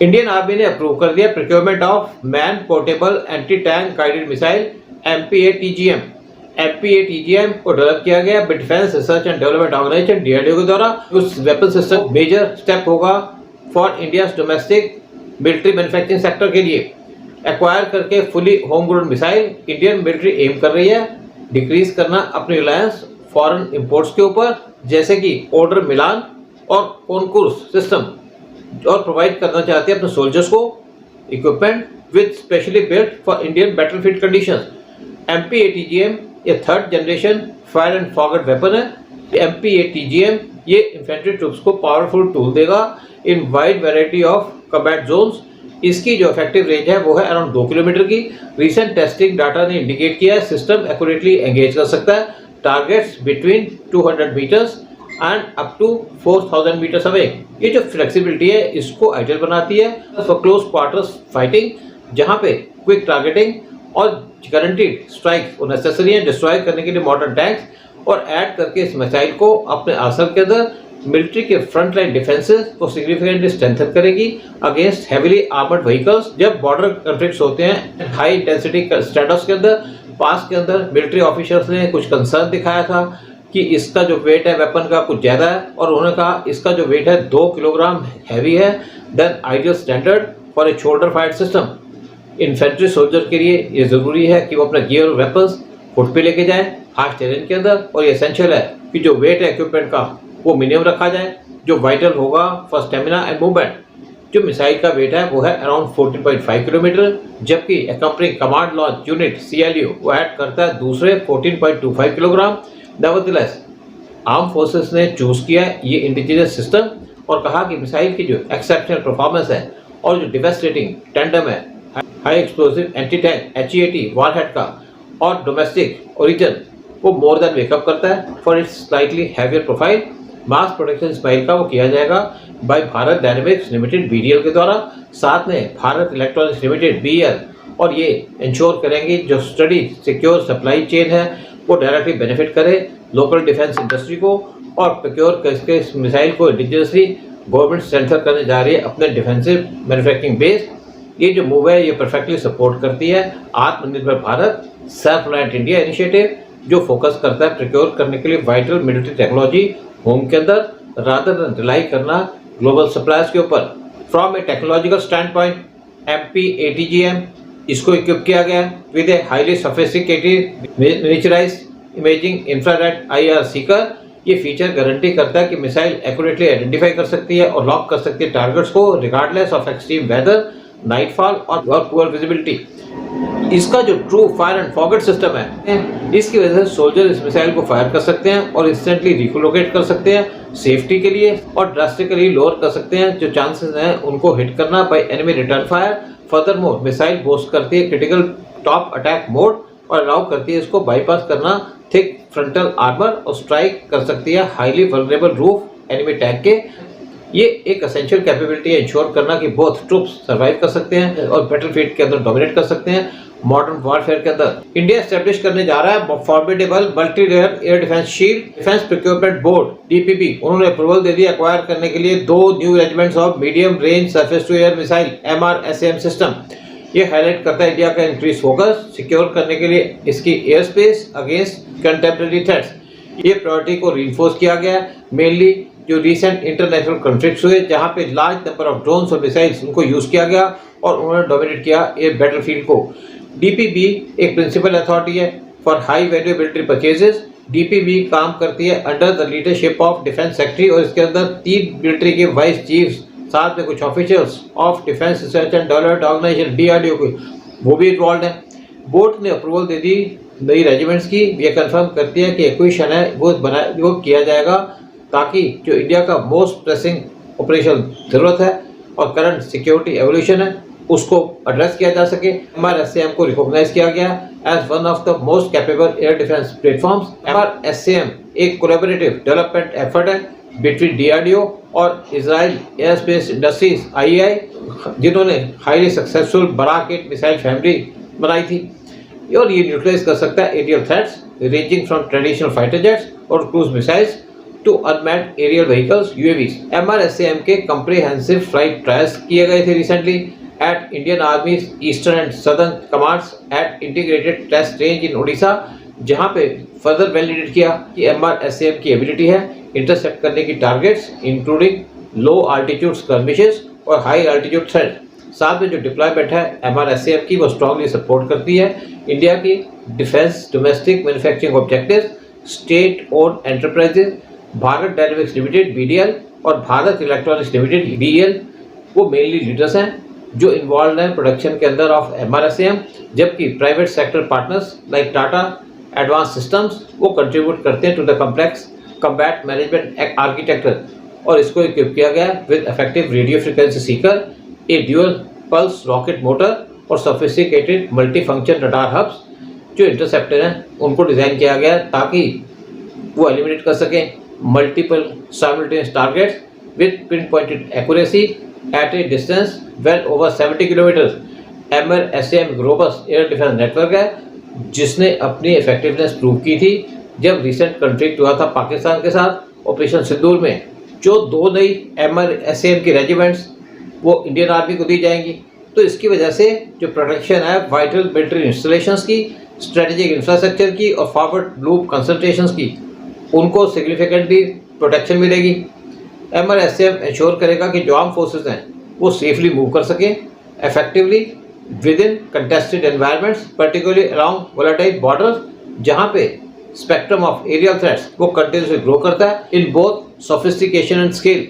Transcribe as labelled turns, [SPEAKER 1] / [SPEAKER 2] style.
[SPEAKER 1] Indian army ने approve कर दिया procurement of man portable anti tank guided missile MPATGM। MPATGM को develop किया गया defence research and development organisation DRDO के द्वारा। उस वेपन सिस्टम मेजर स्टेप होगा for India domestic military manufacturing sector के लिए। एक्वायर करके fully home grown missile Indian military aim कर रही है डिक्रीज करना अपनी रिलायंस फॉरेन इंपोर्ट्स के ऊपर, जैसे कि ऑर्डर मिलान और कॉन्कूर्स सिस्टम, और प्रोवाइड करना चाहती है अपने सोल्जर्स को equipment with specially built for Indian battlefield conditions. MPATGM ये third generation fire and forward weapon है। MPATGM ये इन्फेंट्री ट्रूप्स को पावरफुल टूल देगा in wide variety of combat zones. इसकी जो इफेक्टिव रेंज है वो है अराउंड 2 किलोमीटर की। रिसेंट टेस्टिंग डाटा ने इंडिकेट किया है सिस्टम एक्यूरेटली एंगेज कर सकता है targets between 200 metres and up to 4000 metres away. ये जो फ्लेक्सिबिलिटी है इसको आइडियल बनाती है फॉर क्लोज क्वार्टर्स फाइटिंग, जहां पे क्विक टारगेटिंग और गारंटीड स्ट्राइक नेसेसरी है डिस्ट्रॉय करने के लिए मॉडर्न टैंक्स, और ऐड करके इस मिसाइल को अपने आर्सेनल के अंदर मिलिट्री के फ्रंट लाइन डिफेंसेस को सिग्निफिकेंटली स्ट्रेंथन करेगी अगेंस्ट हेवीली आर्मर्ड व्हीकल्स। जब बॉर्डर कॉन्फ्लिक्ट्स होते हैं हाई इंटेंसिटी स्टेटस के अंदर, पास के अंदर मिलिट्री ऑफिसर्स ने कुछ कंसर्न दिखाया था कि इसका जो वेट है वेपन का कुछ ज़्यादा है, और उन्होंने कहा इसका जो वेट है 2 किलोग्राम हैवी है then ideal standard for a shoulder fire system. Infantry soldier के लिए ये ज़रूरी है कि वो अपना गियर और वेपन्स फुट पे लेके जाए हार्श टेरेन के अंदर, और ये एसेंशियल है कि जो वेट है इक्विपमेंट का वो मिनिमम रखा जाए जो वाइटल होगा फॉर स्टेमिना एंड मूवमेंट। जो मिसाइल का वेट है वो है अराउंड 14.5 किलोमीटर, जबकि एक्कम्पनिंग कमांड लॉन्च यूनिट CLU वो ऐड करता है दूसरे 14.25 किलोग्राम। नेवरदलेस आर्म फोर्सेस ने चूज किया ये इंडिजिनियस सिस्टम और कहा कि मिसाइल की जो एक्सेप्शनल परफॉर्मेंस है और जो डिवास्टेटिंग टैंडम है high explosive anti tank HEAT warhead का और डोमेस्टिक ओरिजिन वो मोर देन मेकअप करता है for its slightly heavier profile. Mass production missile का वो किया जाएगा by Bharat dynamics limited BDL के द्वारा, साथ में भारत इलेक्ट्रॉनिक्स लिमिटेड BEL, और ये इंश्योर करेंगे जो स्टडी सिक्योर सप्लाई चेन है वो डायरेक्टली बेनिफिट करे लोकल डिफेंस इंडस्ट्री को, और प्रोक्योर करके इस मिसाइल को इंडिजिनियसली गवर्नमेंट स्ट्रेंथन करने जा रही है अपने डिफेंसिव मैन्युफैक्चरिंग बेस। ये जो मूव है ये परफेक्टली सपोर्ट करती है आत्मनिर्भर Bharat self reliant India initiative, जो फोकस करता है प्रोक्योर करने के लिए वाइटल मिलिट्री टेक्नोलॉजी होम के अंदर रादर देन रिलाई करना ग्लोबल सप्लायर्स के ऊपर। From A technological stand point MPATGM इसको इक्विप किया गया with a highly sophisticated miniaturised imaging infrared IR Sikar. ये फीचर गारंटी करता है कि मिसाइल एक्यूरेटली आइडेंटिफाई कर सकती है और लॉक कर सकती है टारगेट्स को regardless of extreme weather, nightfall और पुअर विजिबिलिटी। इसका जो true fire and forward system है इसकी वजह से सोल्जर इस मिसाइल को फायर कर सकते हैं और इंस्टेंटली रिकोलोकेट कर सकते हैं सेफ्टी के लिए, और ड्रास्टिकली लोअर कर सकते हैं जो चांसेस हैं उनको हिट करना by enemy return fire. Furthermore missile boast करती है क्रिटिकल टॉप अटैक मोड और अलाउ करती है इसको बाईपास करना थिक फ्रंटल आर्मर, और स्ट्राइक कर सकती है highly vulnerable roof enemy tank के। ये एक एसेंशियल कैपेबिलिटी है इंश्योर करना कि बोथ ट्रूप्स सर्वाइव कर सकते हैं और बैटलफील्ड के अंदर डोमिनेट कर सकते हैं मॉडर्न वॉरफेयर के अंदर। इंडिया एस्टेब्लिश करने जा रहा है formidable multi layer air defence shield. Defence procurement board DPP उन्होंने अप्रूवल दे दी एक्वायर करने के लिए 2 new regiments of medium range surface to air missile MRSAM सिस्टम। ये हाईलाइट करता है इंडिया का इंक्रीज फोकस सिक्योर करने के लिए इसकी air space against contemporary threats. ये प्रायोरिटी को रीइंफोर्स किया गया मेनली जो रिसेंट इंटरनेशनल कॉन्फ्लिक्ट्स हुए जहां पे लार्ज नंबर ऑफ ड्रोन्स और मिसाइल्स उनको यूज किया गया और उन्होंने डोमिनेट किया एयर बैटलफील्ड को। DPP एक प्रिंसिपल अथॉरिटी है for high value military purchases. DPP काम करती है under the leadership of defence secretary, और इसके अंदर 3 मिलिट्री के वाइस चीफ्स साथ में कुछ officials of defence research and development organisation DRDO को वो भी इन्वॉल्व है। बोर्ड ने अप्रूवल दे दी नई रेजिमेंट्स की। ये कंफर्म करती है कि एक्विजिशन है वो किया जाएगा ताकि जो इंडिया का मोस्ट प्रेसिंग ऑपरेशन जरूरत है और करंट सिक्योरिटी एवोल्यूशन है उसको एड्रेस किया जा सके। MRSAM को रिकॉग्नाइज किया गया as one of the most capable air defence platforms. MRSAM एक कोलैबोरेटिव डेवलपमेंट एफर्ट है बिटवीन DRDO और इजराइल एयरस्पेस इंडस्ट्रीज IAI, जिन्होंने highly successful Barak 8 missile family बनाई थी, और ये न्यूट्रलाइज कर सकता है aerial threats ranging from traditional fighter jets और cruise missiles to unmanned aerial vehicles UAVs। MRSAM के कम्प्रिहेंसिव फ्लाइट ट्रायल्स किए गए थे recently at Indian army eastern and southern commands at integrated test range in Odisha, जहां पे further validate किया कि MRSAM की एबिलिटी है इंटरसेप्ट करने की टारगेट्स इंक्लूडिंग लो आल्टीट्यूड स्कर्मिशेस और हाई आल्टीट्यूड थ्रेट। साथ में जो डिप्लॉयमेंट है MRSAM की वो स्ट्रांगली सपोर्ट करती है इंडिया की defence domestic manufacturing objectives, state own enterprises, Bharat dynamics limited BDL और भारत इलेक्ट्रॉनिक्स लिमिटेड BEL वो मेनली लीडर्स हैं जो इन्वॉल्व हैं प्रोडक्शन के अंदर ऑफ MRSAM, जबकि private sector partners like Tata advance systems वो कंट्रीब्यूट करते हैं to the complex combat management architecture, और इसको इक्विप किया गया with effective radio frequency seeker, a dual pulse rocket motor और sophisticated multi function radar hubs. जो इंटरसेप्टर हैं उनको डिज़ाइन किया गया ताकि वो एलिमिनेट कर सकें multiple simultaneous targets with pin pointed accuracy at a distance well over 70 kilometre. MRSAM robust air defence network है जिसने अपनी इफेक्टिवनेस प्रूव की थी जब रिसेंट कॉन्फ्लिक्ट हुआ था पाकिस्तान के साथ ऑपरेशन सिंदूर में। जो 2 नई MRSAM की रेजिमेंट्स वो इंडियन आर्मी को दी जाएंगी, तो इसकी वजह से जो प्रोटेक्शन है वाइटल मिलिट्री इंस्टॉलेशंस की, स्ट्रेटेजिक इंफ्रास्ट्रक्चर की और फॉरवर्ड लूप कंसल्टेशंस की, उनको सिग्निफिकेंटली प्रोटेक्शन मिलेगी। MRSAM इंश्योर करेगा कि जो आर्म फोर्सेस हैं वो सेफली मूव कर सकें effectively with in contested environments, particularly around volatile borders, जहाँ पे स्पेक्ट्रम ऑफ एरियल थ्रेट्स वो कंटिन्यूसली ग्रो करता है in both sophistication and scale.